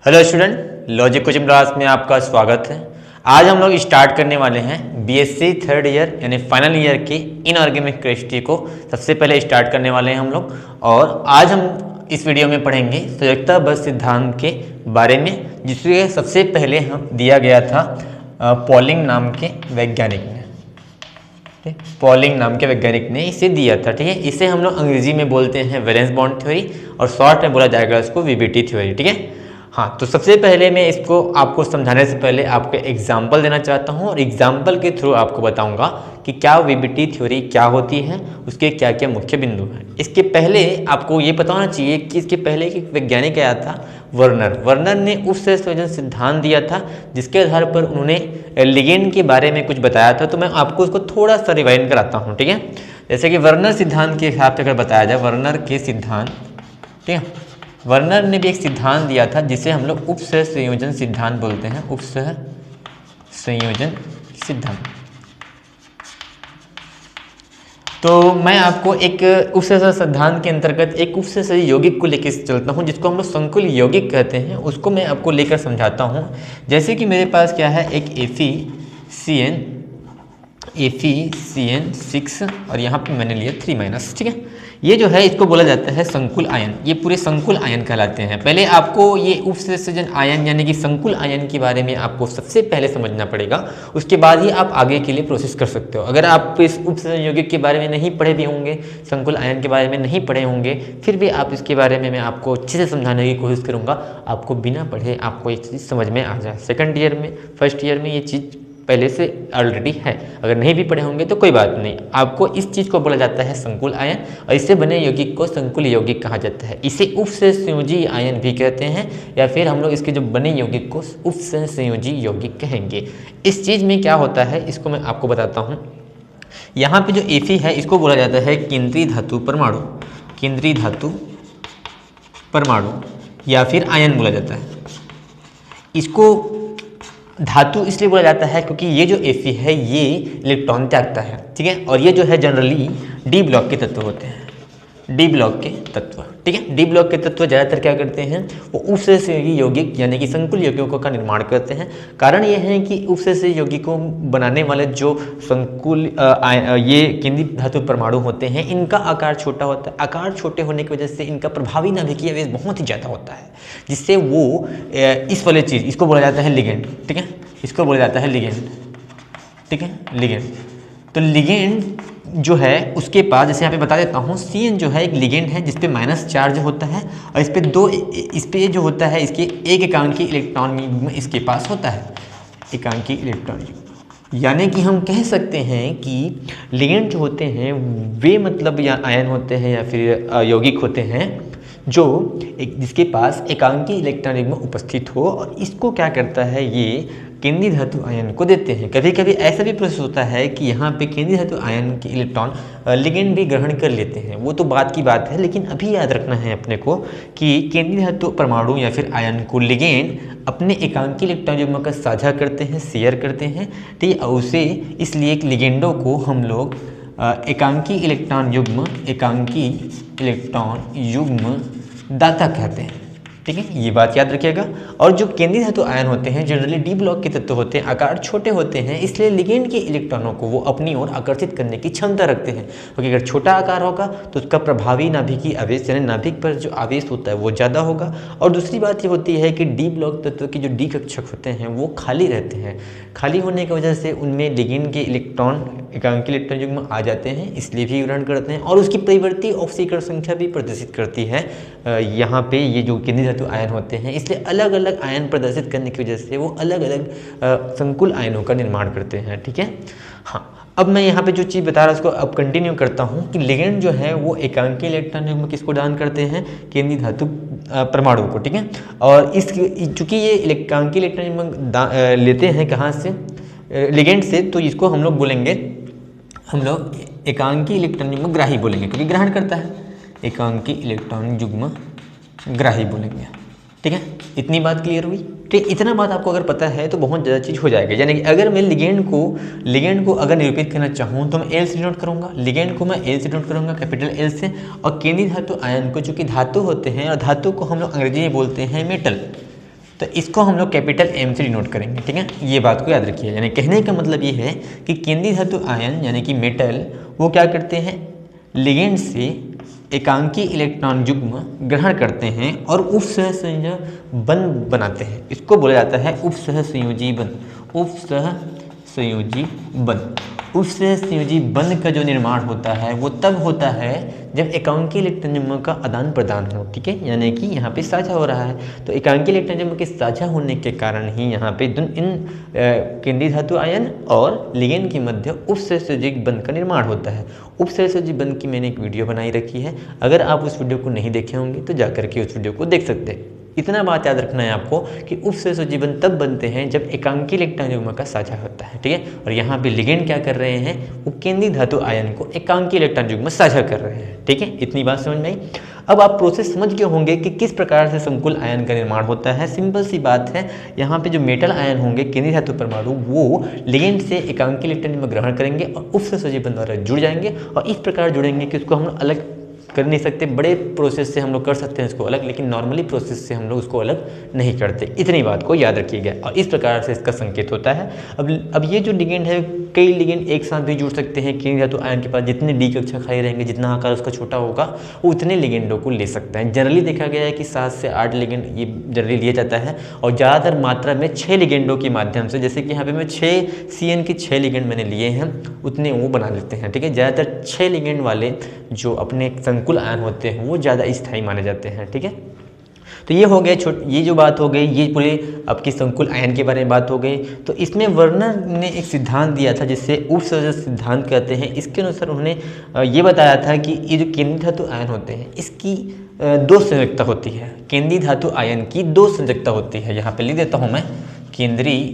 Hello student, logic coaching class में आपका स्वागत है। आज हम लोग स्टार्ट करने वाले हैं बीएससी थर्ड ईयर यानी फाइनल ईयर के इनऑर्गेनिक केमिस्ट्री को सबसे पहले स्टार्ट करने वाले हैं हम लोग। और आज हम इस वीडियो में पढ़ेंगे संयोजकता बल सिद्धांत के बारे में, जिसके सबसे पहले हम दिया गया था पॉलिंग नाम के वैज्ञानिक ने। पॉलिंग नाम के वैज्ञानिक ने इसे दिया था, ठीक है। इसे हम लोग अंग्रेजी में बोलते हैं वैलेंस बॉन्ड थ्योरी और शॉर्ट में बोला जाएगा इसको वीबीटी थ्योरी, ठीक है। हाँ, तो सबसे पहले मैं इसको आपको समझाने से पहले आपको एग्जाम्पल देना चाहता हूँ और एग्जाम्पल के थ्रू आपको बताऊंगा कि क्या वीबीटी थ्योरी क्या होती है, उसके क्या क्या मुख्य बिंदु हैं। इसके पहले आपको ये पता होना चाहिए कि इसके पहले एक वैज्ञानिक आया था वर्नर ने उत्सर्जन सिद्धांत दिया था, जिसके आधार पर उन्होंने लिगेंड के बारे में कुछ बताया था। तो मैं आपको उसको थोड़ा सा रिवाइंड कराता हूँ, ठीक है। जैसे कि वर्नर सिद्धांत के हिसाब से अगर बताया जाए, वर्नर के सिद्धांत, ठीक है। वर्नर ने भी एक सिद्धांत दिया था जिसे हम लोग उपसंयोजन सिद्धांत बोलते हैं, उपसंयोजन सिद्धांत। तो मैं आपको एक उपसंयोजन सिद्धांत के अंतर्गत एक उपसंयोजन यौगिक को लेकर चलता हूं, जिसको हम लोग संकुल यौगिक कहते हैं। उसको मैं आपको लेकर समझाता हूं। जैसे कि मेरे पास क्या है, एक FeCN6 और यहाँ पे मैंने लिया 3-, ठीक है। ये जो है इसको बोला जाता है संकुल आयन। ये पूरे संकुल आयन कहलाते हैं। पहले आपको ये उपसंयोजन आयन यानी कि संकुल आयन के बारे में आपको सबसे पहले समझना पड़ेगा, उसके बाद ही आप आगे के लिए प्रोसेस कर सकते हो। अगर आप इस उपसंयोजन यौगिक के बारे में नहीं पढ़े भी होंगे, संकुल आयन के बारे में नहीं पढ़े होंगे, फिर भी आप इसके बारे में मैं आपको अच्छे से समझाने की कोशिश करूँगा, आपको बिना पढ़े आपको ये चीज़ समझ में आ जाए। सेकेंड ईयर में, फर्स्ट ईयर में ये चीज़ पहले से ऑलरेडी है। अगर नहीं भी पढ़े होंगे तो कोई बात नहीं, आपको इस चीज़ को बोला जाता है संकुल आयन और इससे बने यौगिक को संकुल यौगिक कहा जाता है। इसे उपसंयोजी आयन भी कहते हैं, या फिर हम लोग इसके जो बने यौगिक को उपसंयोजी यौगिक कहेंगे। इस चीज़ में क्या होता है इसको मैं आपको बताता हूँ। यहाँ पे जो Fe है इसको बोला जाता है केंद्रीय धातु परमाणु, केंद्रीय धातु परमाणु या फिर आयन बोला जाता है। इसको धातु इसलिए बोला जाता है क्योंकि ये जो Fe है ये इलेक्ट्रॉन त्यागता है, ठीक है। और ये जो है जनरली डी ब्लॉक के तत्व होते हैं, डी ब्लॉक के तत्व, ठीक है। डी ब्लॉक के तत्व ज़्यादातर क्या करते हैं, वो उपसंयोजी यौगिक यानी कि संकुल यौगिकों का निर्माण करते हैं। कारण ये है कि उपसंयोजी यौगिकों बनाने वाले जो संकुल ये केंद्रीय धातु परमाणु होते हैं, इनका आकार छोटा होता है। आकार छोटे होने की वजह से इनका प्रभावी नाभिकीय आवेश बहुत ही ज़्यादा होता है, जिससे वो इस वाले चीज़, इसको बोला जाता है लिगेंड, ठीक है। इसको बोला जाता है लिगेंड, ठीक है, लिगेंड। तो लिगेंड जो है उसके पास, जैसे यहाँ पे बता देता हूँ, CN जो है एक लिगेंड है जिस पे माइनस चार्ज होता है और इस पे जो होता है इसके एक एकांकी इलेक्ट्रॉन युग्म इसके पास होता है, एकांकी इलेक्ट्रॉन युग्म। यानी कि हम कह सकते हैं कि लिगेंड जो होते हैं वे मतलब या आयन होते हैं या फिर यौगिक होते हैं जो जिसके पास एकांकी इलेक्ट्रॉन युग्म उपस्थित हो, और इसको क्या करता है, ये केंद्रीय धातु आयन को देते हैं। कभी कभी ऐसा भी प्रोसेस होता है कि यहाँ पे केंद्रीय धातु आयन के इलेक्ट्रॉन लिगेंड भी ग्रहण कर लेते हैं, वो तो बात की बात है। लेकिन अभी याद रखना है अपने को कि केंद्रीय धातु परमाणु या फिर आयन को लिगेंड अपने एकांकी इलेक्ट्रॉन युग्म का साझा करते हैं, शेयर करते हैं, ठीक है। उसे इसलिए लिगेंडों को हम लोग एकांकी इलेक्ट्रॉन युग्म दाता कहते हैं, ठीक है। ये बात याद रखिएगा। और जो केंद्रीय धातु आयन होते हैं जनरली डी ब्लॉक के तत्व होते हैं, आकार छोटे होते हैं, इसलिए लिगेंड के इलेक्ट्रॉनों को वो अपनी ओर आकर्षित करने की क्षमता रखते हैं। क्योंकि अगर छोटा आकार होगा तो उसका प्रभावी नाभिकीय आवेश यानी नाभिक पर जो आवेश होता है वो ज़्यादा होगा। और दूसरी बात ये होती है कि डी ब्लॉक तत्व के जो डी कक्षक होते हैं वो खाली रहते हैं। खाली होने की वजह से उनमें लिगेंड के इलेक्ट्रॉन एकांकी इलेक्ट्रॉन युग्म आ जाते हैं, इसलिए भी ग्रहण करते हैं। और उसकी परिवर्ती ऑक्सीकरण संख्या भी प्रदर्शित करती है। यहाँ पे ये जो केंद्रीय धातु आयन होते हैं, इसलिए अलग अलग आयन प्रदर्शित करने की वजह से वो अलग अलग संकुल आयनों का निर्माण करते हैं, ठीक है। हाँ, अब मैं यहाँ पे जो चीज़ बता रहा हूँ उसको अब कंटिन्यू करता हूँ कि लिगेंड जो है वो एकांकी इलेक्ट्रॉन युग्म किसको दान करते हैं, केंद्रीय धातु परमाणु को, ठीक है। और इस चूँकि ये एकांकी इलेक्ट्रॉन युग्म लेते हैं कहाँ से, लिगेंड से, तो इसको हम लोग बोलेंगे, हम लोग एकांकी इलेक्ट्रॉन युग्म ग्राही बोलेंगे, क्योंकि ग्रहण करता है, एकांकी इलेक्ट्रॉन युग्म ग्राही बोलेंगे, ठीक है। इतनी बात क्लियर हुई, ठीक। इतना बात आपको अगर पता है तो बहुत ज़्यादा चीज़ हो जाएगा। यानी कि अगर मैं लिगेंड को अगर निरूपित करना चाहूँ तो मैं एल से नोट करूँगा, लिगेंड को मैं एल से नोट करूँगा, कैपिटल एल से। और केंद्रीय धातु आयन को, चूँकि धातु होते हैं और धातु को हम लोग अंग्रेजी में बोलते हैं मेटल, तो इसको हम लोग कैपिटल M से डिनोट करेंगे, ठीक है। ये बात को याद रखिए, यानी कहने का मतलब ये है कि केंद्रीय धातु आयन यानी कि मेटल वो क्या करते हैं, लिगेंड से एकांकी इलेक्ट्रॉन युग्म ग्रहण करते हैं और उपसहसंयोजी बंध बनाते हैं। इसको बोला जाता है उपसहसंयोजी बंध। उपसहसंयोजी बंध, उपसहसंयोजी बंध का जो निर्माण होता है वो तब होता है जब एकांकी इलेक्ट्रॉन युग्म का आदान प्रदान हो, ठीक है, यानी कि यहाँ पे साझा हो रहा है। तो एकांकी इलेक्ट्रॉन युग्म के साझा होने के कारण ही यहाँ पे इन केंद्रीय धातु आयन और लिगेंड के मध्य उपसहसंयोजी बंध का निर्माण होता है। उपसहसंयोजी बंध की मैंने एक वीडियो बनाई रखी है, अगर आप उस वीडियो को नहीं देखे होंगे तो जाकर के उस वीडियो को देख सकते हैं। इतना बात याद रखना है आपको कि उपसहसंयोजी बंध तब बनते हैं जब एकांकी इलेक्ट्रॉन युग्म का साझा होता है, ठीक है। और यहाँ पे लिगेंड क्या कर रहे हैं, वो केंद्रीय धातु आयन को एकांकी इलेक्ट्रॉन युग्म साझा कर रहे हैं, ठीक है। इतनी बात समझ में आई। अब आप प्रोसेस समझ गए होंगे कि किस प्रकार से संकुल आयन का निर्माण होता है। सिंपल सी बात है, यहाँ पे जो मेटल आयन होंगे केंद्रीय धातु परमाणु वो लिगेंड से एकांकी इलेक्ट्रॉन युग्म ग्रहण करेंगे और उपसहसंयोजी बंध द्वारा जुड़ जाएंगे और इस प्रकार जुड़ेंगे कि उसको हम अलग कर नहीं सकते। बड़े प्रोसेस से हम लोग कर सकते हैं इसको अलग, लेकिन नॉर्मली प्रोसेस से हम लोग उसको अलग नहीं करते। इतनी बात को याद रखिएगा और इस प्रकार से इसका संकेत होता है। अब ये जो लिगेंड है, कई लिगेंड एक साथ भी जुड़ सकते हैं। केंद्रीय धातु आयन के पास जितने डी कक्षा खाली रहेंगे, जितना आकार उसका छोटा होगा, वो उतने लिगेंडों को ले सकता है। जनरली देखा गया है कि 7 से 8 लिगेंड ये जनरली लिया जाता है और ज़्यादातर मात्रा में 6 लिगेंडों के माध्यम से, जैसे कि यहाँ पे मैं 6 CN के 6 लिगेंड मैंने लिए हैं, उतने वो बना लेते हैं, ठीक है। ज़्यादातर 6 लिगेंड वाले जो अपने संकुल आयन होते हैं वो ज़्यादा स्थायी माने जाते हैं, ठीक है। तो ये हो गए ये जो बात हो गई, ये पूरे आपकी संकुल आयन के बारे में बात हो गई। तो इसमें वर्नर ने एक सिद्धांत दिया था जिससे उपसर्जन सिद्धांत कहते हैं। इसके अनुसार उन्होंने ये बताया था कि ये जो केंद्रीय धातु आयन होते हैं इसकी 2 संयोजकता होती है। केंद्रीय धातु आयन की 2 संयोजकता होती है। यहाँ पे लिख देता हूँ मैं, केंद्रीय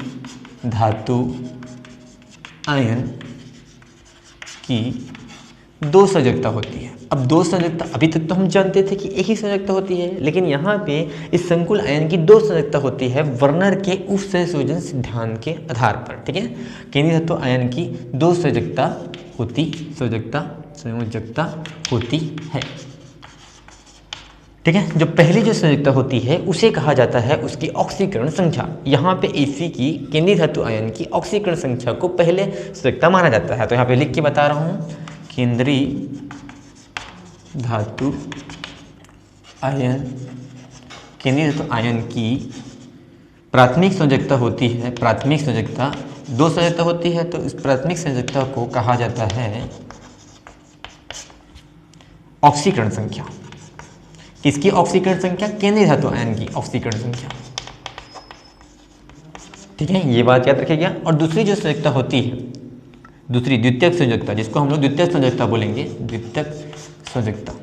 धातु आयन की 2 संयोजकता होती है। अब 2 संयोजकता, अभी तक तो हम जानते थे कि एक ही संयोजकता होती है, लेकिन यहाँ पे इस संकुल आयन की 2 संयोजकता होती है वर्नर के उपसंयोजन सिद्धांत के आधार पर, ठीक है। केंद्रीय धातु आयन की 2 संयोजकता होती है, ठीक है। जो पहली जो संयोजकता होती है उसे कहा जाता है उसकी ऑक्सीकरण संख्या। यहाँ पे Ag की केंद्रीय धातु आयन की ऑक्सीकरण संख्या को पहले संयोजकता माना जाता है। तो यहाँ पे लिख के बता रहा हूँ, केंद्रीय धातु आयन की प्राथमिक संयोजकता होती है। प्राथमिक संयोजकता 2 संयोजकता होती है, तो इस प्राथमिक संयोजकता को कहा जाता है ऑक्सीकरण संख्या। किसकी ऑक्सीकरण संख्या? केंद्रीय धातु आयन की ऑक्सीकरण संख्या, ठीक है। ये बात याद रखिएगा। और दूसरी जो संयोजकता होती है, दूसरी द्वितीयक संयोजकता, जिसको हम लोग द्वितीयक संयोजकता बोलेंगे, द्वितीयक संयोजकता।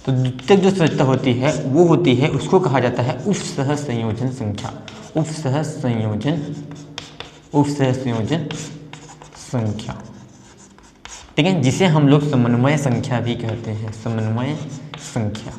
तो द्वितीयक जो संयोजकता होती है वो होती है, उसको कहा जाता है उपसहसंयोजन संख्या। उपसहसंयोजन संख्या, ठीक है, जिसे हम लोग समन्वय संख्या भी कहते हैं। समन्वय संख्या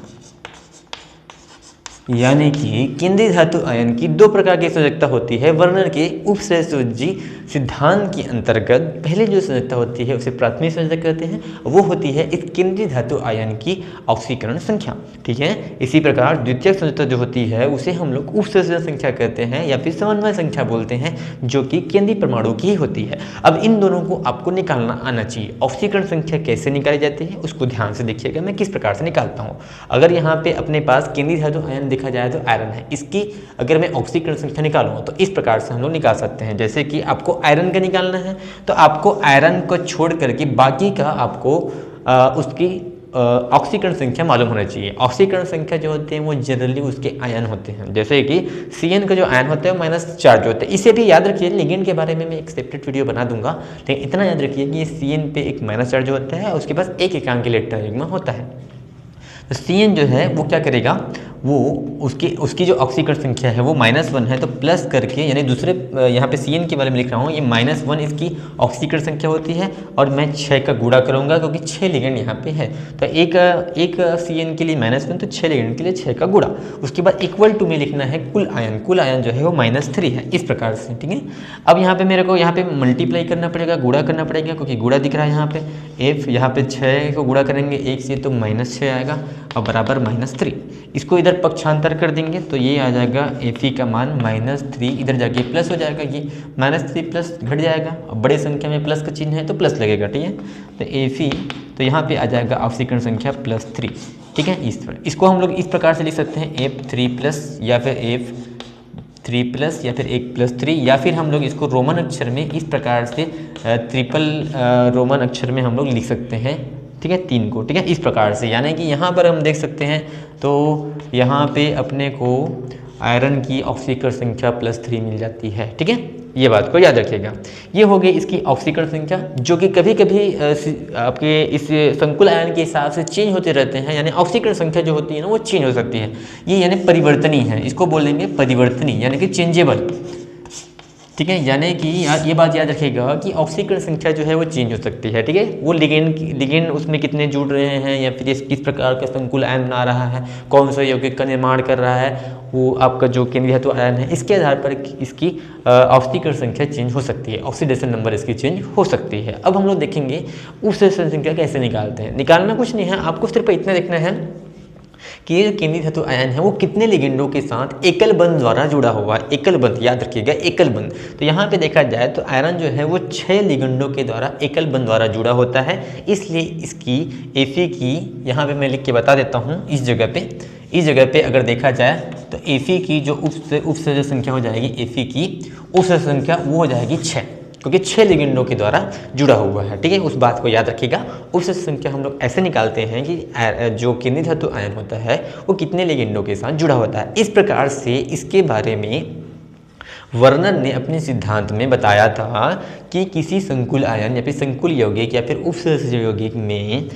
यानी कि केंद्रीय धातु आयन की 2 प्रकार की संयोजकता होती है। वर्नर के उपसंयोजी सिद्धांत के अंतर्गत पहले जो संयोजकता होती है उसे प्राथमिक संयोजकता कहते हैं, वो होती है इस केंद्रीय धातु आयन की ऑक्सीकरण संख्या, ठीक है। इसी प्रकार द्वितीयक संयोजकता जो होती है उसे हम लोग उपसंयोजन संख्या कहते हैं या फिर समन्वय संख्या बोलते हैं, जो कि केंद्रीय परमाणु की ही होती है। अब इन दोनों को आपको निकालना आना चाहिए। ऑक्सीकरण संख्या कैसे निकाली जाती है उसको ध्यान से देखिएगा, मैं किस प्रकार से निकालता हूँ। अगर यहाँ पे अपने पास केंद्रीय धातु आयन देखा जाए तो आयरन है, इसकी अगर मैं ऑक्सीकरण संख्या निकालूँ तो इस प्रकार से हम लोग निकाल सकते हैं। जैसे कि आपको आयरन का निकालना है तो आपको आयरन को छोड़ करके बाकी का आपको उसकी ऑक्सीकरण संख्या मालूम होना चाहिए। ऑक्सीकरण संख्या जो होते हैं वो जनरली उसके आयन होते हैं, जैसे कि Cn का जो आयन होता है -4 जो होता है। इसे भी याद रखिए, लिगेंड के बारे में मैं एक सेपरेट वीडियो बना दूंगा, लेकिन इतना याद रखिए कि Cn पे एक -4 जो होता है उसके पास एक एकांकी इलेक्ट्रॉन युग्म होता है। तो Cn जो है वो क्या करेगा, वो उसकी जो ऑक्सीकरण संख्या है वो -1 है, तो प्लस करके, यानी दूसरे यहाँ पे Cn के बारे में लिख रहा हूँ, ये -1 इसकी ऑक्सीकरण संख्या होती है और मैं 6 का गुणा करूँगा क्योंकि 6 लिगेंड यहाँ पे है। तो एक Cn के लिए -1, तो 6 लिगेंड के लिए 6 का गुणा। उसके बाद इक्वल टू में लिखना है कुल आयन जो है वो -3 है, इस प्रकार से, ठीक है। अब यहाँ पे मेरे को यहाँ पे मल्टीप्लाई करना पड़ेगा, गुणा करना पड़ेगा, क्योंकि गुणा दिख रहा है यहाँ पे F, यहाँ पे 6 को गुणा करेंगे 1 से तो -6 आएगा और बराबर -3। इसको इधर इधर पक्षांतर कर देंगे तो ये आ जाएगा Fe का मान -3, इधर जाके प्लस हो जाएगा, ये -3 प्लस घट जाएगा, अब बड़े संख्या में प्लस का चिन्ह है तो प्लस लगेगा, ठीक है। तो Fe तो यहाँ पे आ जाएगा ऑक्सीकरण संख्या +3, ठीक है। इसको हम लोग इस प्रकार से लिख सकते हैं F3+ या फिर F3+ या फिर 1+3, या फिर हम लोग इसको रोमन अक्षर में इस प्रकार से ट्रिपल रोमन अक्षर में हम लोग लिख सकते हैं, ठीक है, 3 को, ठीक है, इस प्रकार से। यानी कि यहाँ पर हम देख सकते हैं तो यहाँ पे अपने को आयरन की ऑक्सीकरण संख्या +3 मिल जाती है, ठीक है। ये बात को याद रखिएगा। ये हो गई इसकी ऑक्सीकरण संख्या, जो कि कभी कभी आपके इस संकुल आयन के हिसाब से चेंज होते रहते हैं, यानी ऑक्सीकरण संख्या जो होती है ना वो चेंज हो सकती है। ये यानी परिवर्तनीय है, इसको बोलेंगे परिवर्तनीय, यानी कि चेंजेबल, ठीक है। यानी कि ये बात याद रखिएगा कि ऑक्सीकरण संख्या जो है वो चेंज हो सकती है, ठीक है। वो लिगेंड उसमें कितने जुड़ रहे हैं, या फिर किस प्रकार का संकुल आयन बना रहा है, कौन सा यौगिक का निर्माण कर रहा है, वो आपका जो केंद्रीय धातु आयन है, इसके आधार पर इसकी ऑक्सीकरण संख्या चेंज हो सकती है, ऑक्सीडेशन नंबर इसकी चेंज हो सकती है। अब हम लोग देखेंगे ऑक्सीडेशन संख्या कैसे निकालते हैं। निकालना कुछ नहीं है, आपको सिर्फ इतना देखना है कि ये केंद्रीय धातु आयन है वो कितने लिगेंडों के साथ एकल बंध द्वारा जुड़ा हुआ है। एकल बंध याद रखिएगा, एकल बंध। तो यहाँ पे देखा जाए तो आयरन जो है वो 6 लिगेंडों के द्वारा एकल बंध द्वारा जुड़ा होता है, इसलिए इसकी Fe की यहाँ पे मैं लिख के बता देता हूँ। इस जगह पे अगर देखा जाए तो Fe की जो उपसर्जक संख्या हो जाएगी, Fe की उपसर्जक संख्या वो हो जाएगी 6, क्योंकि 6 लिगेंडों के द्वारा जुड़ा हुआ है, ठीक है। उस बात को याद रखिएगा। उपसर्जक संख्या हम लोग ऐसे निकालते हैं कि जो केंद्रीय धातु आयन होता है वो कितने लिगेंडों के साथ जुड़ा होता है। इस प्रकार से इसके बारे में वर्नर ने अपने सिद्धांत में बताया था कि किसी संकुल आयन या फिर संकुल यौगिक या फिर उपसर्जक यौगिक में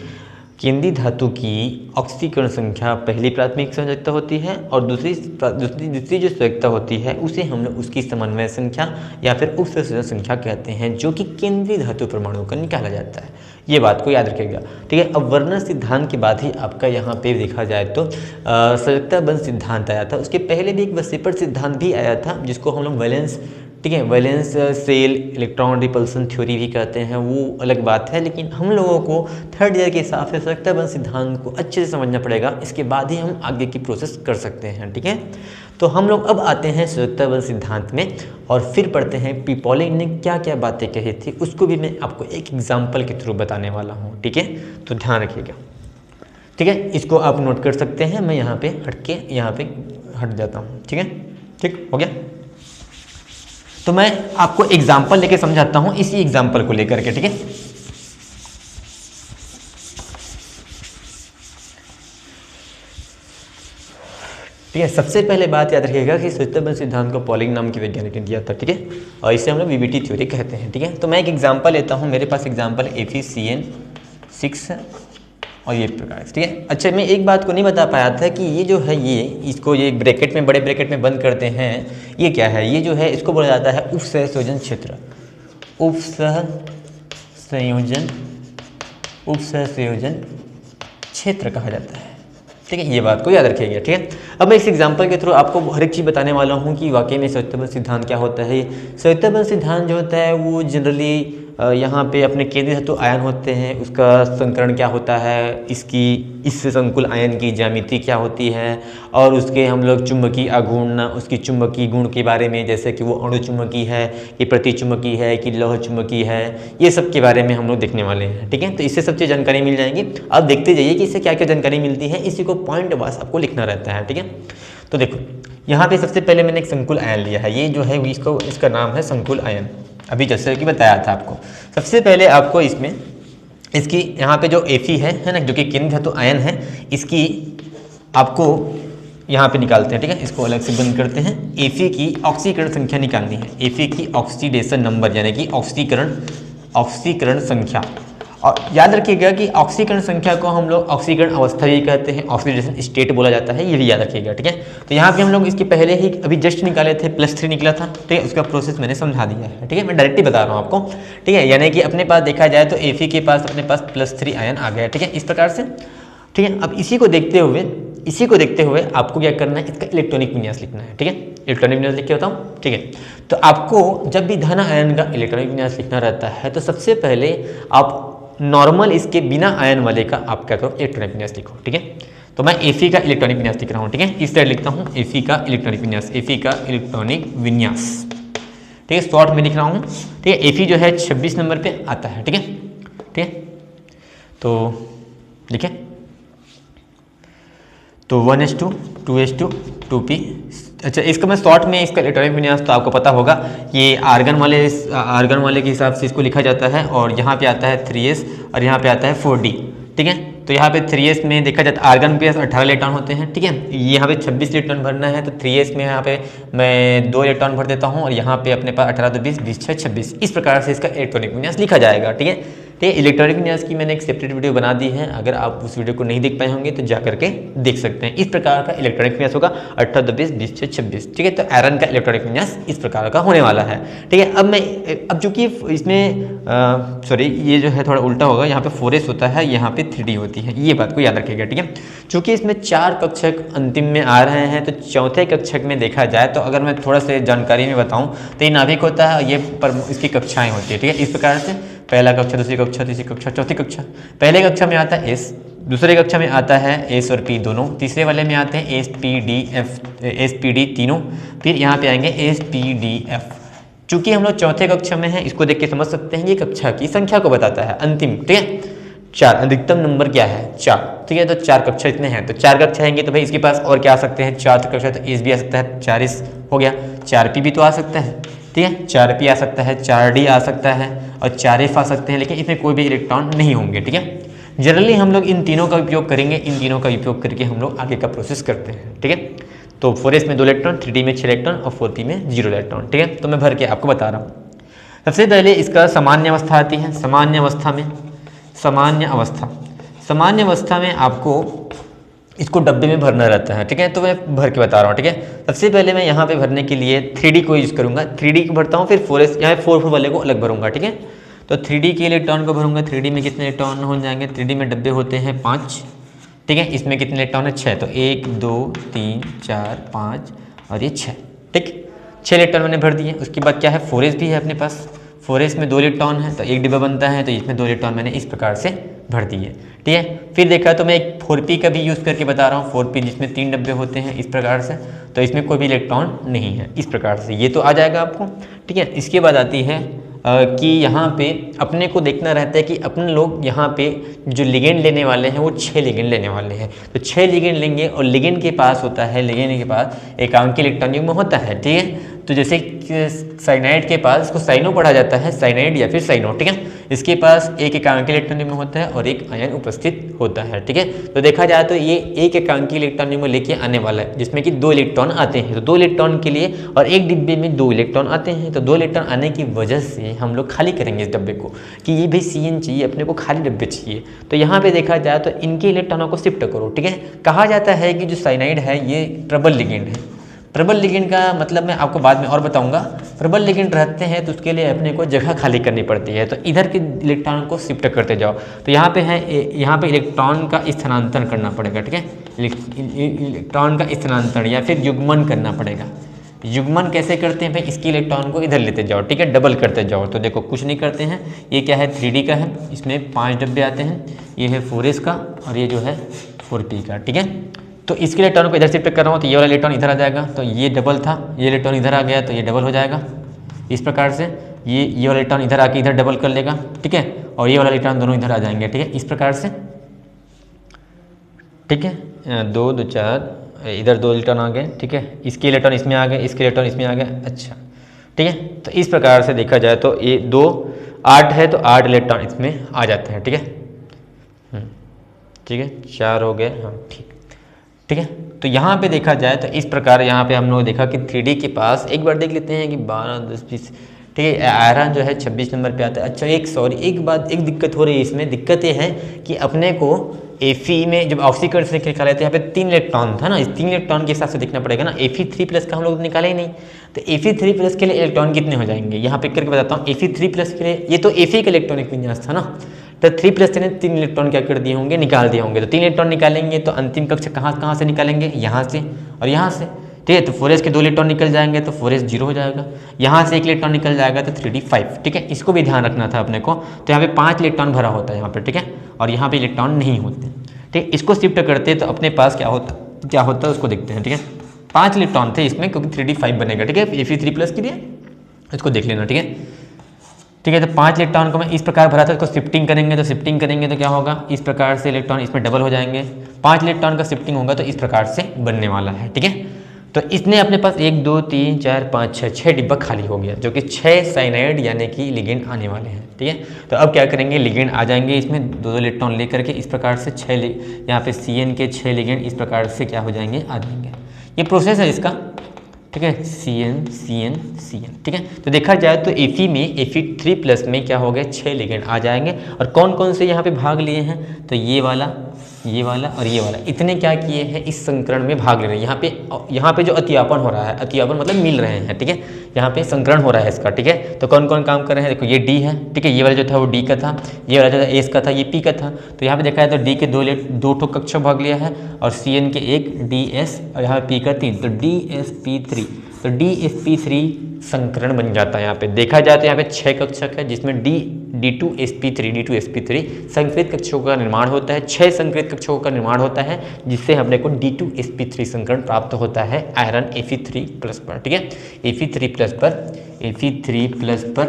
केंद्रीय धातु की ऑक्सीकरण संख्या पहली प्राथमिक संयोजकता होती है, और दूसरी जो संयोजकता होती है उसे हम लोग उसकी समन्वय संख्या या फिर उपसर्जक संख्या कहते हैं, जो कि केंद्रीय धातु परमाणु का निकाला जाता है। ये बात को याद रखिएगा, ठीक है। अब वर्नर सिद्धांत के बाद ही आपका यहाँ पे देखा जाए तो संयोजकता बंध सिद्धांत आया था। उसके पहले भी एक वैसेपर सिद्धांत भी आया था, जिसको हम लोग वैलेंस, ठीक है, valence shell electron repulsion theory भी कहते हैं, वो अलग बात है। लेकिन हम लोगों को थर्ड ईयर के हिसाब से संयोजकता बंध सिद्धांत को अच्छे से समझना पड़ेगा, इसके बाद ही हम आगे की प्रोसेस कर सकते हैं, ठीक है। तो हम लोग अब आते हैं संयोजकता बंध सिद्धांत में, और फिर पढ़ते हैं पी पॉलिंग ने क्या क्या बातें कही थी, उसको भी मैं आपको एक एग्जाम्पल के थ्रू बताने वाला हूँ, ठीक है। तो ध्यान रखिएगा, ठीक है। इसको आप नोट कर सकते हैं, मैं यहाँ पे हट जाता हूँ, ठीक है। ठीक हो गया। तो मैं आपको एग्जाम्पल लेके समझाता हूँ, इसी एग्जाम्पल को लेकर के, ठीक है। ठीक है, सबसे पहले बात याद रखिएगा कि संयोजकता बंध सिद्धांत को पॉलिंग नाम के वैज्ञानिक ने दिया था, ठीक है, और इसे हम लोग वीबीटी थ्योरी कहते हैं, ठीक है। तो मैं एक एग्जाम्पल लेता हूँ, मेरे पास एग्जाम्पल FeCN6 है और ये प्रकार, ठीक है। अच्छा, मैं एक बात को नहीं बता पाया था कि ये जो है इसको ये ब्रैकेट में, बड़े ब्रैकेट में बंद करते हैं, ये क्या है, ये जो है इसको बोला जाता है उपसंयोजन क्षेत्र, उपसंयोजन क्षेत्र कहा जाता है, ठीक है। ये बात को याद रखिएगा, ठीक है। अब मैं इस एग्जांपल के थ्रू आपको हर एक चीज़ बताने वाला हूँ कि वाकई में संयोजकता बंध सिद्धांत क्या होता है। संयोजकता बंध सिद्धांत जो होता है वो जनरली यहाँ पे अपने केंद्रीय धातु आयन होते हैं, उसका संकरण क्या होता है, इस संकुल आयन की ज्यामिति क्या होती है, और उसके हम लोग चुंबकीय आघूर्ण, उसकी चुंबकीय गुण के बारे में, जैसे कि वो अणु चुंबकीय है कि प्रतिचुंबकीय है कि लौह चुंबकीय है, ये सब के बारे में हम लोग देखने वाले हैं, ठीक है। तो इससे सब चीज़ जानकारी मिल जाएगी। आप देखते जाइए कि इससे क्या क्या जानकारी मिलती है, इसी को पॉइंट वाइज आपको लिखना रहता है, ठीक है। तो देखो यहाँ पे सबसे पहले मैंने एक संकुल आयन लिया है, ये जो है इसका नाम है संकुल आयन, अभी जैसे कि बताया था आपको। सबसे पहले आपको इसकी यहाँ पे जो Fe है ना, जो कि केंद्रीय धातु आयन है, इसकी आपको यहाँ पे निकालते हैं, ठीक है। इसको अलग से बंद करते हैं। Fe की ऑक्सीकरण संख्या निकालनी है, Fe की ऑक्सीडेशन नंबर, यानी कि ऑक्सीकरण संख्या। और याद रखिएगा कि ऑक्सीकरण संख्या को हम लोग ऑक्सीकरण अवस्था भी कहते हैं, ऑक्सीडेशन स्टेट बोला जाता है, ये भी याद रखिएगा, ठीक है। तो यहाँ पे हम लोग इसके पहले ही अभी जस्ट निकाले थे, +3 निकला था, ठीक है। उसका प्रोसेस मैंने समझा दिया है, ठीक है, मैं डायरेक्टली बता रहा हूँ आपको, ठीक है। यानी कि अपने पास देखा जाए तो Fe के पास अपने पास +3 आयन आ गया, ठीक है, इस प्रकार से, ठीक है। अब इसी को देखते हुए आपको क्या करना है, इसका इलेक्ट्रॉनिक विन्यास लिखना है, ठीक है। इलेक्ट्रॉनिक विन्यास लिख के बताऊँ, ठीक है। तो आपको जब भी धन आयन का इलेक्ट्रॉनिक विन्यास लिखना रहता है तो सबसे पहले आप नॉर्मल इसके बिना आयन वाले का आप क्या करो, इलेक्ट्रॉनिक विन्यास लिखो, ठीक है। तो मैं Fe का इलेक्ट्रॉनिक विन्यास लिख रहा हूँ, ठीक है, इस तरह लिखता हूँ Fe का इलेक्ट्रॉनिक विन्यास, Fe का इलेक्ट्रॉनिक विन्यास, ठीक है, शॉर्ट में लिख रहा हूँ, ठीक है। Fe जो है 26 नंबर पे आता है, ठीक है, ठीक है। तो लिखे, तो 1s2 2s2 2p। अच्छा, इसका मैं शॉर्ट में इसका इलेक्ट्रॉनिक विन्यास तो आपको पता होगा, ये आर्गन वाले के हिसाब से इसको लिखा जाता है, और यहाँ पे आता है 3s और यहाँ पे आता है 4d, ठीक है। तो यहाँ पे 3s में देखा जाता है आर्गन पे 18 इलेक्ट्रॉन होते हैं, ठीक है। यहाँ पे 26 इलेक्ट्रॉन भरना है, तो 3s में यहाँ पे मैं 2 इलेक्ट्रॉन भर देता हूँ, और यहाँ पे अपने पास 18 2 20 20 6 26, इस प्रकार से इसका इलेक्ट्रॉनिक विन्यास लिखा जाएगा, ठीक है। ठीक है, इलेक्ट्रॉनिक विन्यास की मैंने एक सेपरेट वीडियो बना दी है, अगर आप उस वीडियो को नहीं देख पाए होंगे तो जा करके देख सकते हैं। इस प्रकार का इलेक्ट्रॉनिक विन्यास होगा 18 2 20 20 6 26, ठीक है। तो आयरन का इलेक्ट्रॉनिक विन्यास इस प्रकार का होने वाला है, ठीक है। अब चूंकि इसमें सॉरी ये जो है थोड़ा उल्टा होगा, यहाँ पे 4s होता है, यहाँ पे 3d होती है, ये बात को याद रखिएगा, ठीक है। चूंकि इसमें 4 कक्षक अंतिम में आ रहे हैं, तो चौथे कक्षक में देखा जाए तो अगर मैं थोड़ा सा जानकारी में बताऊँ तो ये नाभिक होता है, ये पर इसकी कक्षाएँ होती है, ठीक है। इस प्रकार से पहला कक्षा, दूसरी कक्षा, तीसरी कक्षा, चौथी कक्षा। पहले कक्षा में आता है S, दूसरे कक्षा में आता है S और P दोनों, तीसरे वाले में आते हैं S P D तीनों, फिर यहाँ पे आएंगे S P D F। चूंकि हम लोग चौथे कक्षा में हैं, इसको देख के समझ सकते हैं ये कक्षा की संख्या को बताता है अंतिम, ठीक है। 4 अधिकतम नंबर क्या है 4, ठीक है। तो 4 कक्षा इतने हैं, तो 4 कक्षा आएंगे तो भाई इसके पास और क्या आ सकते हैं, 4 कक्षा, तो S भी आ सकता है, 4s हो गया, 4p भी तो आ सकता है, ठीक है, 4p आ सकता है, 4d आ सकता है और 4f आ सकते हैं, लेकिन इसमें कोई भी इलेक्ट्रॉन नहीं होंगे, ठीक है। जनरली हम लोग इन तीनों का उपयोग करेंगे, इन तीनों का उपयोग करके हम लोग आगे का प्रोसेस करते हैं, ठीक है। तो 4s में 2 इलेक्ट्रॉन, 3d में 6 इलेक्ट्रॉन और 4p में 0 इलेक्ट्रॉन, ठीक है। तो मैं भर के आपको बता रहा हूँ। सबसे पहले इसका सामान्य अवस्था आती है, सामान्य अवस्था में आपको इसको डब्बे में भरना रहता है, ठीक है। तो मैं भर के बता रहा हूँ, ठीक है। सबसे पहले मैं यहाँ पे भरने के लिए 3D को यूज़ करूँगा, 3D को भरता हूँ, फिर 4s यहाँ 4 वाले को अलग भरूँगा, ठीक है। तो 3D के इलेक्ट्रॉन को भरूँगा, 3D में कितने इलेक्ट्रॉन हो जाएंगे, 3D में डब्बे होते हैं 5, ठीक है। इसमें कितने इलेक्ट्रॉन है 6, तो 1 2 3 4 5 और ये 6, ठीक, 6 इलेक्ट्रॉन मैंने भर दिए। उसके बाद क्या है 4s भी है अपने पास, 4s में 2 इलेक्ट्रॉन है, तो एक डिब्बा बनता है, तो इसमें 2 इलेक्ट्रॉन मैंने इस प्रकार से भर दिए, ठीक है। फिर देखा तो मैं एक 4p का भी यूज़ करके बता रहा हूँ, 4p जिसमें 3 डब्बे होते हैं इस प्रकार से, तो इसमें कोई भी इलेक्ट्रॉन नहीं है, इस प्रकार से ये तो आ जाएगा आपको, ठीक है। इसके बाद आती है कि यहाँ पे अपने को देखना रहता है कि अपने लोग यहाँ पे जो लिगेंड लेने वाले हैं वो 6 लिगेंड लेने वाले हैं, तो 6 लिगेंड लेंगे, और लिगेंड के पास होता है, लिगेंड के पास एकांकी इलेक्ट्रॉन युग्म होता है, ठीक है। तो जैसे साइनाइड के पास, इसको साइनो पढ़ा जाता है, साइनाइड या फिर साइनो, ठीक है। इसके पास एक एकांकी इलेक्ट्रॉन युग्म होता है और एक आयन उपस्थित होता है, ठीक है। तो देखा जाए तो ये एक एकांकी इलेक्ट्रॉन युग्म लेके आने वाला है, जिसमें कि 2 इलेक्ट्रॉन आते हैं, तो 2 इलेक्ट्रॉन के लिए, और एक डिब्बे में 2 इलेक्ट्रॉन आते हैं, तो 2 इलेक्ट्रॉन आने की वजह से हम लोग खाली करेंगे इस डब्बे को, कि ये भी CN चाहिए अपने को, खाली डब्बे चाहिए। तो यहाँ पे देखा जाए तो इनके इलेक्ट्रॉनों को शिफ्ट करो, ठीक है। कहा जाता है कि जो साइनाइड है ये प्रबल लिगेंड है। प्रबल लिगेंड का मतलब मैं आपको बाद में और बताऊंगा। प्रबल लिगेंड रहते हैं तो उसके लिए अपने को जगह खाली करनी पड़ती है, तो इधर के इलेक्ट्रॉन को शिफ्ट करते जाओ। तो यहाँ पे है, यहाँ पे इलेक्ट्रॉन का स्थानांतरण करना पड़ेगा, ठीक है। इलेक्ट्रॉन का स्थानांतरण या फिर युग्मन करना पड़ेगा। युग्मन कैसे करते हैं भाई, इसके इलेक्ट्रॉन को इधर लेते जाओ, ठीक है, डबल करते जाओ। तो देखो कुछ नहीं करते हैं, ये क्या है 3D का है, इसमें 5 डब्बे आते हैं, ये है 4s का और ये जो है 4p का, ठीक है। तो इसके इलेक्ट्रॉन को इधर शिफ्ट कर रहा हूँ, तो ये वाला इलेक्ट्रॉन इधर आ जाएगा, तो ये डबल था, ये इलेक्ट्रॉन इधर आ गया तो ये डबल हो जाएगा, इस प्रकार से ये वाला इलेक्ट्रॉन इधर आके इधर डबल कर लेगा, ठीक है, और ये वाला इलेक्ट्रॉन दोनों इधर आ जाएंगे, ठीक है, इस प्रकार से, ठीक है। 2 2 4 इधर 2 इलेक्ट्रॉन आ गए, ठीक है, इसके इलेक्ट्रॉन इसमें आ गए, इसके इलेक्ट्रॉन इसमें आ गए, अच्छा, ठीक है। तो इस प्रकार से देखा जाए तो ये 2 8 है, तो 8 इलेक्ट्रॉन इसमें आ जाते हैं, ठीक है, ठीक है, 4 हो गए, हाँ ठीक है। तो यहाँ पे देखा जाए तो इस प्रकार यहाँ पे हम लोग देखा कि 3D के पास एक बार देख लेते हैं कि 12 10 20, ठीक है, आयरन जो है 26 नंबर पे आता है। अच्छा एक दिक्कत हो रही है इसमें, दिक्कत ये है कि अपने को Fe में जब ऑक्सीकरण से निकाले थे, यहाँ पे 3 इलेक्ट्रॉन था ना, इस 3 इलेक्ट्रॉन के हिसाब से देखना पड़ेगा ना। Fe3+ का हम लोग निकाले ही नहीं, तो Fe3+ के लिए इलेक्ट्रॉन कितने हो जाएंगे, यहाँ पे करके बताता हूँ। Fe3+ के लिए, ये तो Fe का इलेक्ट्रॉनिक विन्यास था ना, तो 3+ ने 3 इलेक्ट्रॉन क्या कर दिए होंगे, निकाल दिए होंगे। तो 3 इलेक्ट्रॉन निकालेंगे तो अंतिम कक्ष कहाँ से निकालेंगे, यहाँ से और यहाँ से, ठीक है। तो 4s के 2 इलेक्ट्रॉन निकल जाएंगे तो 4s 0 हो जाएगा, यहाँ से 1 इलेक्ट्रॉन निकल जाएगा तो 3d 5, ठीक है। इसको भी ध्यान रखना था अपने को। तो यहाँ पे 5 इलेक्ट्रॉन भरा होता है यहाँ पे, ठीक है, और यहाँ पे इलेक्ट्रॉन नहीं होते, ठीक, इसको शिफ्ट करते तो अपने पास क्या होता है उसको देखते हैं। ठीक है, 5 इलेक्ट्रॉन थे इसमें, क्योंकि 3d5 बनेगा। ठीक है, Fe3+ के लिए इसको देख लेना। ठीक है, ठीक है, तो 5 इलेक्ट्रॉन को मैं इस प्रकार भरा था, इसको शिफ्टिंग करेंगे तो क्या होगा, इस प्रकार से इलेक्ट्रॉन इसमें डबल हो जाएंगे। 5 इलेक्ट्रॉन का शिफ्टिंग होगा तो इस प्रकार से बनने वाला है। ठीक है, तो इसने अपने पास 1 2 3 4 5 6 डिब्बा खाली हो गया, जो कि 6 साइनाइड यानी कि लिगेंड आने वाले हैं। ठीक है, तो अब क्या करेंगे, लिगेंड आ जाएंगे इसमेन 2 इलेक्ट्रॉन लेकर के, इस प्रकार से 6 यहाँ पे CN के 6 लिगेंड इस प्रकार से क्या हो जाएंगे, आ जाएंगे। ये प्रोसेस है इसका। ठीक है, CN। ठीक है, तो देखा जाए तो Fe3+ में क्या हो गया, 6 लिगेंड आ जाएंगे। और कौन कौन से यहाँ पे भाग लिए हैं, तो ये वाला और ये वाला, इतने क्या किए हैं, इस संकरण में भाग ले रहे हैं। यहाँ पे जो अतियापन हो रहा है, अतियापन मतलब मिल रहे हैं। ठीक है, यहाँ पे संकरण हो रहा है इसका। ठीक है, तो कौन कौन काम कर रहे हैं, देखो ये D है। ठीक है, ये वाला जो था वो D का था, ये वाला जो था S का था, ये P का था। तो यहाँ पे देखा जाए तो D के 2 ठो कक्षा भाग लिया है, और CN के 1 DS, और यहाँ पे P का 3, तो DsP3। तो DsP3 संकरण बन जाता है। यहाँ पे देखा जाए तो यहाँ पे 6 कक्षक है, जिसमें D2sp3 संकरित कक्षकों का निर्माण होता है। 6 संकरित कक्षकों का निर्माण होता है, जिससे हमने को D2sp3 संकरण प्राप्त होता है आयरन Fe3+ पर। ठीक है, Fe3+ पर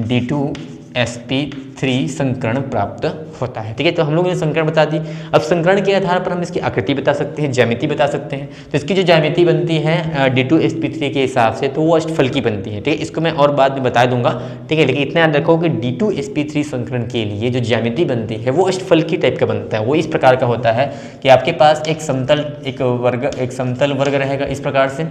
D2sp3 संकरण प्राप्त होता है। ठीक है, तो हम लोगों ने संकरण बता दी। अब संकरण के आधार पर हम इसकी आकृति बता सकते हैं, ज्यामिति बता सकते हैं। तो इसकी जो ज्यामिति बनती है D2sp3 के हिसाब से, तो वो अष्टफलकी बनती है। ठीक है, इसको मैं और बाद में बता दूंगा। ठीक है, लेकिन इतना याद रखो कि D2sp3 संकरण के लिए जो ज्यामिति बनती है वो अष्टफलकी टाइप का बनता है। वो इस प्रकार का होता है कि आपके पास एक समतल वर्ग रहेगा इस प्रकार से।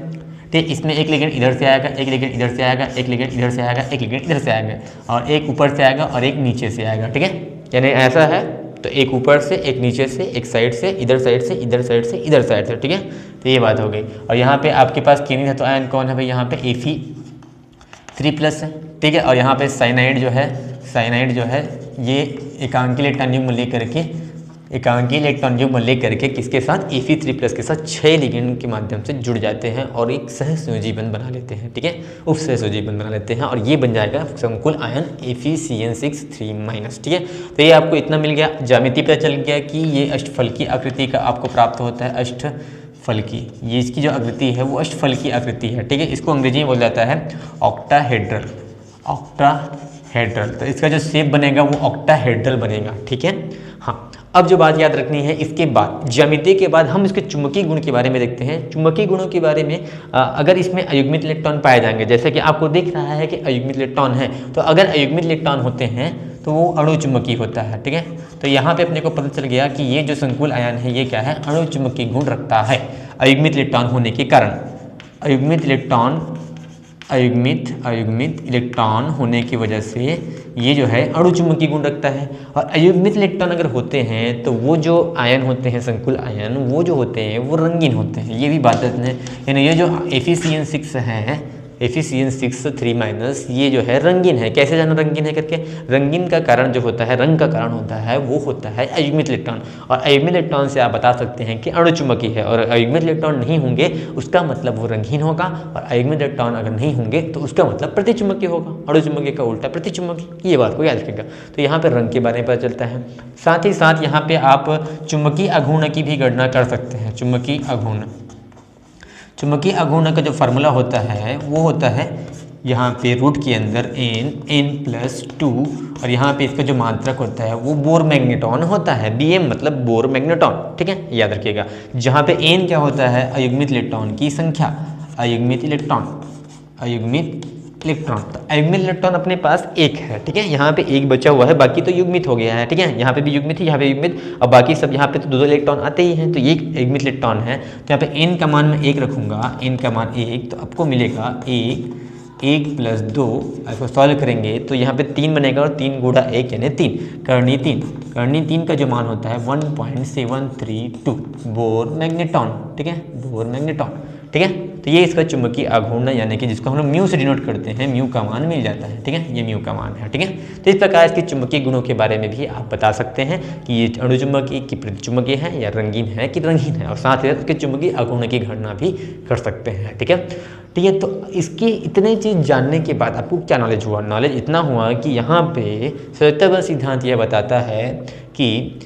ठीक, इसमें एक लिगेंड इधर से आएगा, एक लिगेंड इधर से आएगा, एक लिगेंड इधर से आएगा, एक लिगेंड इधर से आएगा, और एक ऊपर से आएगा और एक नीचे से आएगा। ठीक है, यानी ऐसा है तो एक ऊपर से, एक नीचे से, एक साइड से, इधर साइड से, इधर साइड से, इधर साइड से। ठीक है, तो ये बात हो गई। और यहाँ पे आपके पास केंद्रीय धातु आयन कौन है भाई, यहाँ पे Fe3+ है। ठीक है, और यहाँ पे साइनाइड जो है ये एकांकी इलेक्ट्रॉन युग्म लेकर के किसके साथ, Fe3+ के साथ 6 लिगेंड के माध्यम से जुड़ जाते हैं और एक सहसंयोजी बंध बना लेते हैं। ठीक है, उप सहसंयोजी बंध बना लेते हैं, और ये बन जाएगा संकुल आयन FeCN6 3-। ठीक है, तो ये आपको इतना मिल गया। ज्यामिति पता चल गया कि ये अष्टफलकी आकृति का आपको प्राप्त होता है। अष्टफलकी, ये इसकी जो आकृति है वो अष्टफलकी आकृति है। ठीक है, इसको अंग्रेजी में बोला जाता है ऑक्टाहेड्रल। तो इसका जो शेप बनेगा वो ऑक्टाहेड्रल बनेगा। ठीक है, हाँ। अब जो बात याद रखनी है, इसके बाद ज्यामिति के बाद हम इसके चुंबकीय गुण के बारे में देखते हैं। चुंबकीय गुणों के बारे में अगर इसमें अयुग्मित इलेक्ट्रॉन पाए जाएंगे, जैसे कि आपको दिख रहा है कि अयुग्मित इलेक्ट्रॉन है, तो अगर अयुग्मित इलेक्ट्रॉन होते हैं तो वो अणु चुंबकीय होता है। ठीक है, तो यहाँ पे अपने को पता चल गया कि ये जो संकुल आयन है ये क्या है, अणु चुंबकीय गुण रखता है अयुग्मित इलेक्ट्रॉन होने के कारण। अयुग्मित इलेक्ट्रॉन होने की वजह से ये जो है अणु चुंबकीय गुण रखता है। और अयुग्मित इलेक्ट्रॉन अगर होते हैं तो वो जो आयन होते हैं, संकुल आयन, वो जो होते हैं वो रंगीन होते हैं। ये भी बात है, यानी ये जो FeCN6 है, FeCN6 3-, ये जो है रंगीन है। कैसे जाना रंगीन है करके, रंगीन का कारण जो होता है, रंग का कारण होता है, वो होता है अयुग्मित इलेक्ट्रॉन। और अयुग्मित इलेक्ट्रॉन से आप बता सकते हैं कि अणु चुंबकीय है, और अयुग्मित इलेक्ट्रॉन नहीं होंगे उसका मतलब वो रंगीन होगा, और अयुग्मित इलेक्ट्रॉन अगर नहीं होंगे तो उसका मतलब प्रतिचुंबकीय होगा। अणु चुंबकीय का उल्टा प्रतिचुंबकीय। ये बात को याद रखिएगा। तो यहाँ पर रंग के बारे में पता चलता है। साथ ही साथ यहाँ पे आप चुंबकीय आघूर्ण की भी गणना कर सकते हैं। चुंबकीय आघूर्ण का जो फार्मूला होता है वो होता है यहाँ पे रूट के अंदर n+2, और यहाँ पे इसका जो मात्रक होता है वो बोर मैग्नेटॉन होता है। Bm मतलब बोर मैग्नेटॉन। ठीक है, याद रखिएगा। जहाँ पे n क्या होता है, अयुग्मित इलेक्ट्रॉन की संख्या, अयुग्मित इलेक्ट्रॉन। तो अयुग्मित इलेक्ट्रॉन अपने पास एक है। ठीक है, यहाँ पे एक बचा हुआ है, बाकी तो युग्मित हो गया है। ठीक है, यहाँ पे भी युग्मित है, यहाँ पे युग्मित, और बाकी सब यहाँ पे तो 2 इलेक्ट्रॉन आते ही हैं, तो ये युग्मित इलेक्ट्रॉन है। तो यहाँ पे n का मान मैं 1 रखूँगा, n का मान 1, तो आपको मिलेगा 1+2। इसको सॉल्व करेंगे तो यहाँ पे 3 बनेगा, और 3 गुणा 1 यानी 3, कर्णी 3 का जो मान होता है 1.732 बोर मैग्नेटॉन। ठीक है, बोर मैग्नेटॉन। ठीक है, तो ये इसका चुंबकीय आघूर्ण यानी कि जिसको हम लोग म्यू से डिनोट करते हैं, म्यू का मान मिल जाता है। ठीक है, ये म्यू का मान है। ठीक है, तो इस प्रकार इसके चुंबकीय गुणों के बारे में भी आप बता सकते हैं कि ये अणु चुंबकीय की प्रतिचुंबकीय है, या रंगीन है कि रंगीन है, और साथ ही साथ उसके चुंबकीय आघूर्ण की गणना भी कर सकते हैं। ठीक है, तो इसकी इतने चीज़ जानने के बाद आपको क्या नॉलेज हुआ? नॉलेज इतना हुआ कि यहाँ पे सत्यापन सिद्धांत यह बताता है कि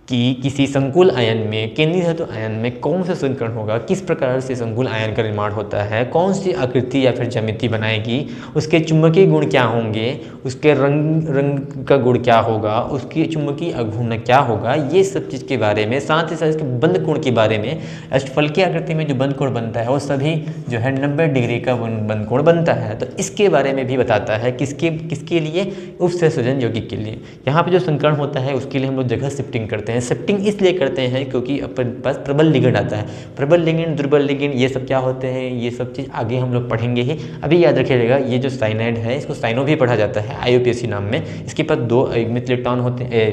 कि किसी संकुल आयन में केंद्रीय धातु आयन में कौन सा संकरण होगा, किस प्रकार से संकुल आयन का निर्माण होता है, कौन सी आकृति या फिर ज्यामिति बनाएगी, उसके चुंबकीय गुण क्या होंगे, उसके रंग का गुण क्या होगा, उसकी चुंबकीय अघूर्ण क्या होगा, ये सब चीज़ के बारे में, साथ ही साथ इसके बंद कोण के बारे में। अष्टफलकीय आकृति में जो बंद कोण बनता है वो सभी जो है 90 डिग्री का बंद कोण बनता है। तो इसके बारे में भी बताता है किसके लिए, उपसंयोजन यौगिक के लिए। यहाँ पे जो संकरण होता है उसके लिए हम लोग जगह शिफ्टिंग करते हैं। शिफ्टिंग इसलिए करते हैं क्योंकि अपने पास प्रबल लिगेंड आता है। प्रबल लिगेंड, दुर्बल लिगेंड, ये सब क्या होते हैं, ये सब चीज़ आगे हम लोग पढ़ेंगे ही। अभी याद रखिएगा ये जो साइनाइड है इसको साइनो भी पढ़ा जाता है IUPAC नाम में। इसके पास 2 युग्मित इलेक्ट्रॉन होते हैं,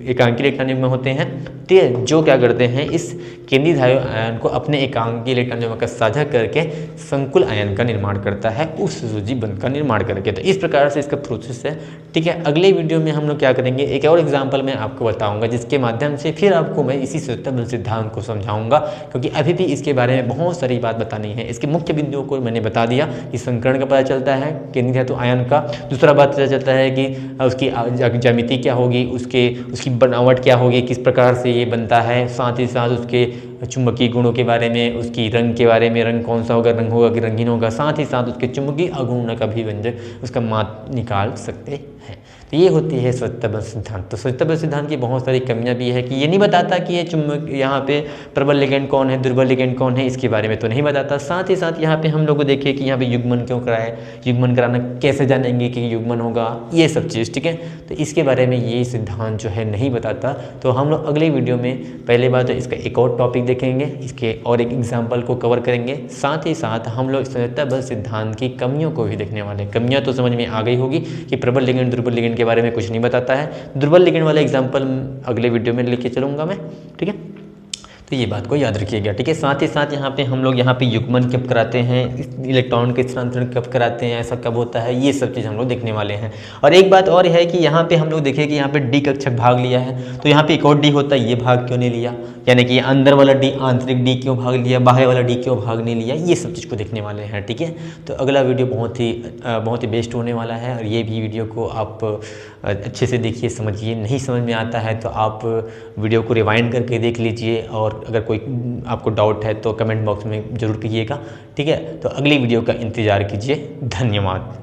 एकांकी इलेक्ट्रॉन युग्म होते हैं, ठीक है, जो क्या करते हैं इस केंद्रीय धातु आयन को अपने एकांकी इलेक्ट्रॉन युग्म का साझा करके संकुल आयन का निर्माण करता है, उस सूजी बंध का निर्माण करके। तो इस प्रकार से इसका प्रोसेस है, ठीक है। अगले वीडियो में हम लोग क्या करेंगे, एक और एग्जाम्पल मैं आपको बताऊंगा जिसके माध्यम से फिर आपको मैं इसी श्वेतता बंध सिद्धांत को समझाऊंगा, क्योंकि अभी भी इसके बारे में बहुत सारी बात बतानी है। इसके मुख्य बिंदुओं को मैंने बता दिया कि संकरण का पता चलता है केंद्रीय धातु आयन का, दूसरा बात पता चलता है कि उसकी ज्यामिति क्या होगी, उसकी बनावट क्या होगी, किस प्रकार से ये बनता है, साथ ही साथ उसके चुंबकीय गुणों के बारे में, उसकी रंग के बारे में, रंग कौन सा होगा, रंग होगा कि रंगीन होगा, साथ ही साथ उसके चुंबकीय अघूर्ण का भी व्यंजक उसका माप निकाल सकते हैं। तो ये होती है श्वेतता बंध सिद्धांत। तो श्वेतता बंध सिद्धांत की बहुत सारी कमियां भी है कि ये नहीं बताता कि ये चुंबक यहाँ पे प्रबल लिगेंड कौन है, दुर्बल लिगेंड कौन है, इसके बारे में तो नहीं बताता। साथ ही साथ यहाँ पे हम लोग को देखिए कि यहाँ पे युग्मन क्यों कराए, युग्मन कराना कैसे जानेंगे कि युग्मन होगा, ये सब चीज़, ठीक है। तो इसके बारे में ये सिद्धांत जो है नहीं बताता। तो हम लोग अगले वीडियो में पहले बात तो इसका एक और टॉपिक देखेंगे, इसके और एक एग्जाम्पल को कवर करेंगे, साथ ही साथ हम लोग श्वेतता बंध सिद्धांत की कमियों को भी देखने वाले हैं। कमियाँ तो समझ में आ गई होगी कि प्रबल लिगेंड, दुर्बल लिगेंड के बारे में कुछ नहीं बताता है। दुर्बल लिगेंड वाला एग्जाम्पल अगले वीडियो में लेके चलूँगा मैं, ठीक है। तो ये बात को याद रखिएगा, ठीक है। साथ ही साथ यहाँ पे हम लोग यहाँ पे युग्मन कब कराते हैं, इलेक्ट्रॉन के स्थानांतरण कब कराते हैं, ऐसा कब होता है, ये सब चीज़ हम लोग देखने वाले हैं। और एक बात और है कि यहाँ पे हम लोग देखिए कि यहाँ पे डी कक्षक भाग लिया है, तो यहाँ पे एक और डी होता है, ये भाग क्यों नहीं लिया, यानी कि अंदर वाला डी, आंतरिक डी क्यों भाग लिया, बाहर वाला डी क्यों भाग नहीं लिया, ये सब चीज़ को देखने वाले हैं, ठीक है। तो अगला वीडियो बहुत ही बेस्ट होने वाला है, और ये भी वीडियो को आप अच्छे से देखिए, समझिए। नहीं समझ में आता है तो आप वीडियो को रिवाइंड करके देख लीजिए, और अगर कोई आपको डाउट है तो कमेंट बॉक्स में ज़रूर कीजिएगा, ठीक है। तो अगली वीडियो का इंतज़ार कीजिए। धन्यवाद।